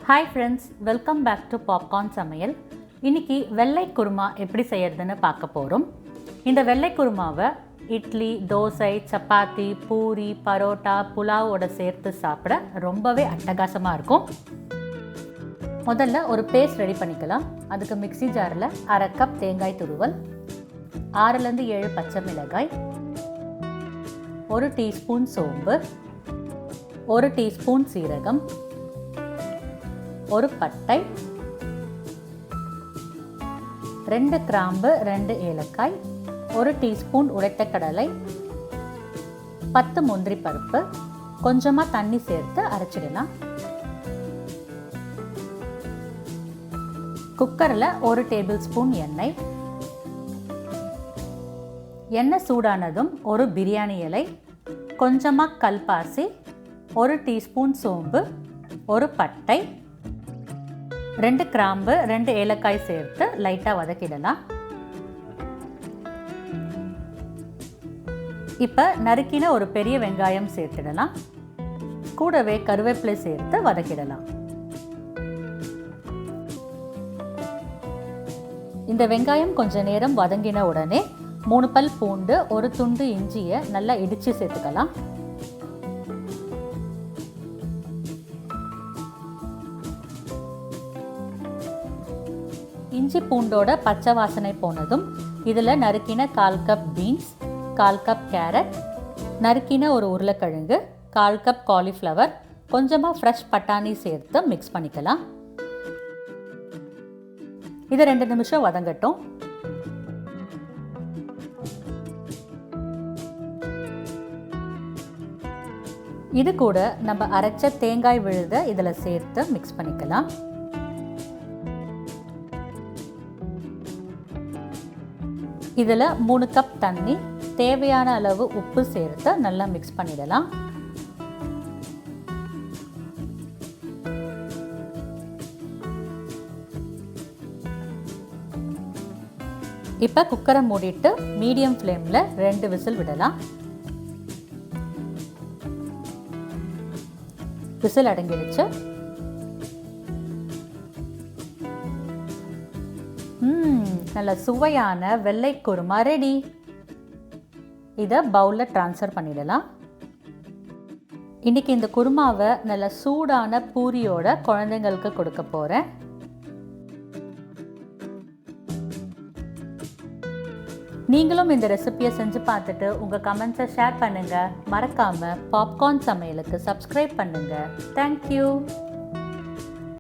Hi friends, welcome back to Popcorn சமையல். இன்னைக்கு வெள்ளை குருமா எப்படி செய்யறதுன்னு பார்க்க போறோம். இந்த வெள்ளை குருமாவை இட்லி, தோசை, சப்பாத்தி, பூரி, பரோட்டா, புலாவோட சேர்த்து சாப்பிட ரொம்பவே அட்டகாசமாக இருக்கும். முதல்ல ஒரு பேஸ்ட் ரெடி பண்ணிக்கலாம். அதுக்கு மிக்ஸி ஜாரில் 1/2 கப் தேங்காய் துருவல், 6லேருந்து 7 பச்சை மிளகாய், 1 டீஸ்பூன் சோம்பு, 1 டீஸ்பூன் சீரகம், 1 பட்டை, 2 கிராம்பு, 2 ஏலக்காய், 1 டீஸ்பூன் உடைத்த கடலை, 10 முந்திரி பருப்பு, கொஞ்சமாக தண்ணி சேர்த்து அரைச்சிடலாம். குக்கரில் 1 டேபிள் ஸ்பூன் எண்ணெய். எண்ணெய் சூடானதும் 1 பிரியாணி இலை, கொஞ்சமாக கல்பாசி, 1 டீஸ்பூன் சோம்பு, 1 பட்டை, 2 கிராம்பு, 2 ஏலக்காய் சேர்த்து லைட்டாக வதக்கிடலாம். இப்போ நறுக்கின ஒரு பெரிய வெங்காயம் சேர்த்துடலாம். கூடவே கருவேப்பிலை சேர்த்து வதக்கிடலாம். இந்த வெங்காயம் கொஞ்ச நேரம் வதங்கின உடனே 3 பல் பூண்டு, 1 துண்டு இஞ்சியை நல்லா இடித்து சேர்த்துக்கலாம். இஞ்சி பூண்டோட பச்சை வாசனை போனதும் இதில் நறுக்கின 1/4 கப் பீன்ஸ், 1/4 கப் கேரட், நறுக்கின ஒரு உருளைக்கிழங்கு, 1/4 கப் காலிஃப்ளவர், கொஞ்சமாக ஃப்ரெஷ் பட்டாணி சேர்த்து மிக்ஸ் பண்ணிக்கலாம். இதை 2 நிமிஷம் வதங்கட்டும். இது கூட நம்ம அரைச்ச தேங்காய் விழுத இதில் சேர்த்து மிக்ஸ் பண்ணிக்கலாம். இதில் 3 கப் தண்ணி, தேவையான அளவு உப்பு சேர்த்து நல்லா மிக்ஸ் பண்ணிடலாம். இப்போ குக்கரை மூடிட்டு மீடியம் ஃப்ளேமில் 2 விசில் விடலாம். விசில் அடங்கிடுச்சு. நல்ல சுவையான வெள்ளை குருமா ரெடி. இதை பவுலில் ட்ரான்ஸ்ஃபர் பண்ணிடலாம். இன்றைக்கி இந்த குருமாவை நல்ல சூடான பூரியோட குழந்தைங்களுக்கு கொடுக்க போகிறேன். நீங்களும் இந்த ரெசிபியை செஞ்சு பார்த்துட்டு உங்கள் கமெண்ட்ஸை ஷேர் பண்ணுங்கள். மறக்காமல் பாப்கார்ன் சமையலுக்கு சப்ஸ்கிரைப் பண்ணுங்கள். தேங்க்யூ.